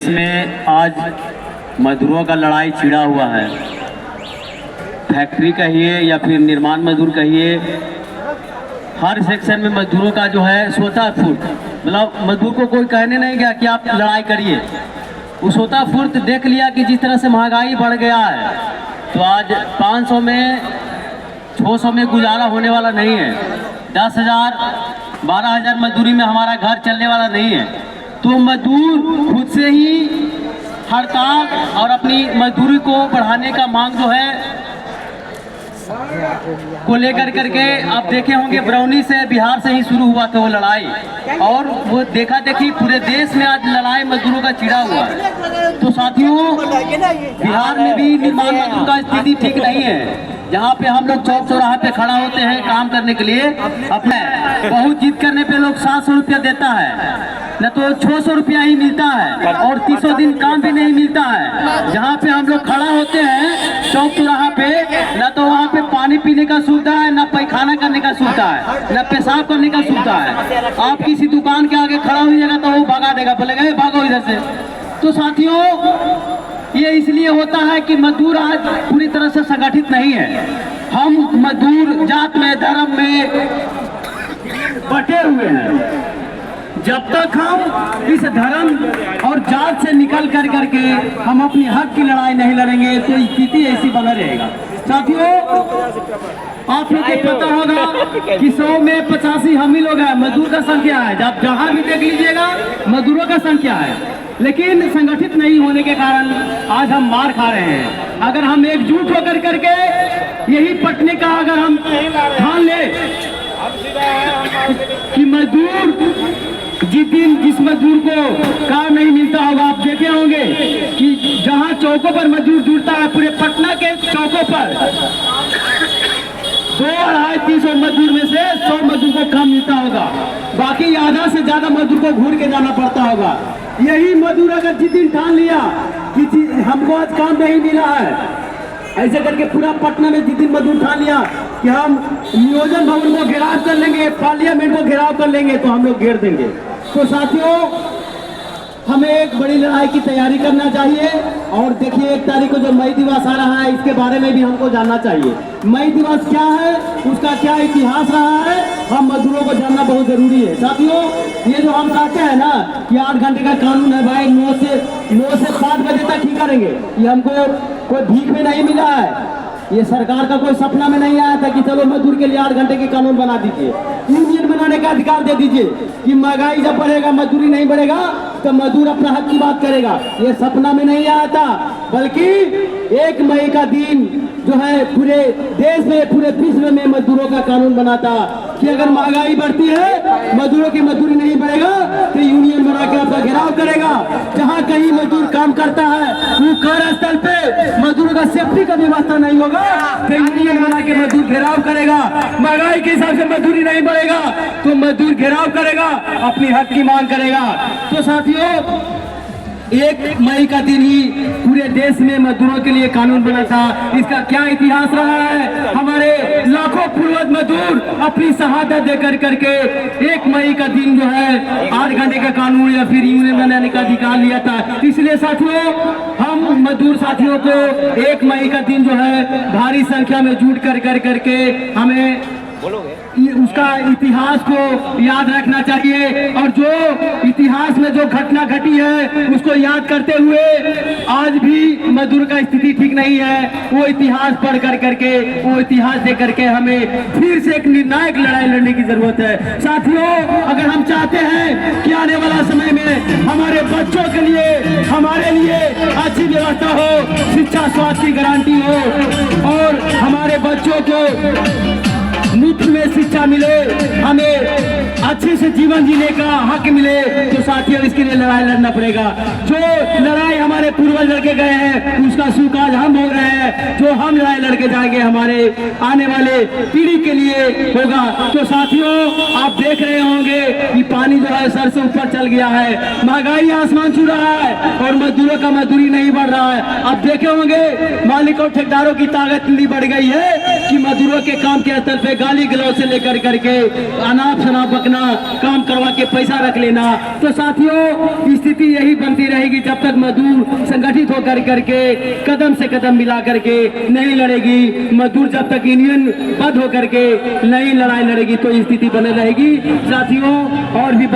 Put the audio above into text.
इसमें आज मजदूरों का लड़ाई छिड़ा हुआ है। फैक्ट्री कहिए या फिर निर्माण मजदूर कहिए, हर सेक्शन में मजदूरों का जो है स्वतः फूर्त, मतलब मजदूर को कोई कहने नहीं गया कि आप लड़ाई करिए। वो स्वतः फूर्त देख लिया कि जिस तरह से महंगाई बढ़ गया है तो आज 500 में 600 में गुजारा होने वाला नहीं है। 10,000 12,000 मजदूरी में हमारा घर चलने वाला नहीं है। तो मजदूर खुद से ही हड़ताल और अपनी मजदूरी को बढ़ाने का मांग जो है को लेकर करके आप देखे होंगे बरौनी से बिहार से ही शुरू हुआ था वो लड़ाई, और वो देखा देखी पूरे देश में आज लड़ाई मजदूरों का छिड़ा हुआ है। तो साथियों, बिहार में भी निर्माण मजदूर का स्थिति ठीक नहीं है। जहाँ पे हम लोग चौक चौराहे पे खड़ा होते हैं काम करने के लिए, अपने बहुत जिद करने पे लोग 700 रुपया देता है, न तो 600 रुपया ही मिलता है, और 300 दिन काम भी नहीं मिलता है। जहाँ पे हम लोग खड़ा होते हैं चौक चौराहा पे, न तो वहाँ पे पानी पीने का सुविधा है, न पैखाना करने का सुविधा है, न पेशाब करने का सुविधा है। आप किसी दुकान के आगे खड़ा होइएगा तो वो भगा देगा, बोलेगा भागो इधर से। तो साथियों, ये इसलिए होता है कि मजदूर आज पूरी तरह से संगठित नहीं है। हम मजदूर जात में धर्म में बटे हुए हैं। जब तक हम इस धर्म और जात से निकल कर करके हम अपनी हक की लड़ाई नहीं लड़ेंगे तो स्थिति ऐसी बना रहेगा। साथियों, आप लोग को पता होगा कि 100 में 85 हम ही लोग हैं, मजदूर का संख्या है। जब जहां भी देख लीजिएगा मजदूरों का संख्या है, लेकिन संगठित नहीं होने के कारण आज हम मार खा रहे हैं। अगर हम एकजुट होकर करके यही पटने का अगर हम ठान ले कि मजदूर जिस मजदूर को काम नहीं मिलता होगा, आप देखे होंगे कि जहां चौकों पर मजदूर जुड़ता है, पूरे पटना के चौकों पर 200-300 मजदूर में से 100 मजदूर को काम मिलता होगा, बाकी आधा से ज्यादा मजदूर को घूर के जाना पड़ता होगा। यही मजदूर अगर जिस दिन ठान लिया कि हमको आज काम नहीं मिला है, ऐसे करके पूरा पटना में जिस दिन मजदूर ठान लिया कि हम नियोजन भवन को घेराव कर लेंगे, पार्लियामेंट को घेराव कर लेंगे, तो हम लोग घेर देंगे। तो साथियों, हमें एक बड़ी लड़ाई की तैयारी करना चाहिए। और देखिए, 1 तारीख को जो मई दिवस आ रहा है, इसके बारे में भी हमको जानना चाहिए। मई दिवस क्या है, उसका क्या इतिहास रहा है, हम मजदूरों को जानना बहुत जरूरी है। साथियों, ये जो हम कहते हैं ना कि 8 घंटे का कानून है, भाई 9 से 5 बजे तक ही करेंगे, ये हमको कोई भीख में नहीं मिला है। ये सरकार का कोई सपना में नहीं आया था कि चलो मजदूर के लिए 8 घंटे के कानून बना दीजिए, यूनियन बनाने का अधिकार दे दीजिए कि महंगाई जब बढ़ेगा, मजदूरी नहीं बढ़ेगा तो मजदूर अपना हक की बात करेगा। ये सपना में नहीं आया था, बल्कि 1 मई का दिन जो है पूरे देश में, पूरे विश्व में मजदूरों का कानून बना था कि अगर महंगाई बढ़ती है, मजदूरों की मजदूरी नहीं बढ़ेगा तो यूनियन बना के आपका घेराव करेगा। जहाँ कहीं मजदूर काम करता है वो कार्यस्थल पे मजदूरों का सेफ्टी का व्यवस्था नहीं होगा तो यूनियन बना के मजदूर घेराव करेगा। महंगाई के हिसाब से मजदूरी नहीं बढ़ेगा तो मजदूर घेराव करेगा, अपनी हक की मांग करेगा। तो साथियों, 1 मई का दिन ही पूरे देश में मजदूरों के लिए कानून बना था। इसका क्या इतिहास रहा है, हमारे लाखों पूर्वज मजदूर अपनी शहादत देकर करके 1 मई का दिन जो है 8 घंटे का कानून या फिर यूनियन बनाने का अधिकार लिया था। इसलिए साथियों, हम मजदूर साथियों को 1 मई का दिन जो है भारी संख्या में जुट कर करके हमें उसका इतिहास को याद रखना चाहिए। और जो इतिहास में जो घटना घटी है उसको याद करते हुए, आज भी मजदूर का स्थिति ठीक नहीं है, वो इतिहास पढ़ कर करके, वो इतिहास दे करके हमें फिर से एक निर्णायक लड़ाई लड़ने की जरूरत है। साथियों, अगर हम चाहते हैं कि आने वाला समय में हमारे बच्चों के लिए, हमारे लिए अच्छी व्यवस्था हो, शिक्षा स्वास्थ्य की गारंटी हो और हमारे बच्चों को मुफ्त में शिक्षा मिले, हमें अच्छे से जीवन जीने का हक मिले, तो साथियों इसके लिए लड़ाई लड़ना पड़ेगा। जो लड़ाई हमारे पूर्वज लड़के गए हैं उसका सुख आज हम भोग रहे हैं, जो हम लड़ाई लड़के जाएंगे हमारे आने वाले पीढ़ी के लिए होगा। तो साथियों, आप देख रहे होंगे कि पानी जो है सर से ऊपर चल गया है, महंगाई आसमान छू रहा है और मजदूरों का मजदूरी नहीं बढ़ रहा है। आप देखे होंगे मालिक और ठेकेदारों की ताकत इतनी बढ़ गई है कि मजदूरों के काम के स्तर पे गाली गलौज से लेकर करके अनाप शनाप बकना काम करवा के पैसा रख लेना। तो साथियों स्थिति यही बनती रहेगी जब तक मजदूर संगठित होकर करके कदम से कदम मिला करके नहीं लड़ेगी। मजदूर जब तक यूनियन बंद होकर के नहीं लड़ाई लड़ेगी तो स्थिति बने रहेगी। साथियों और भी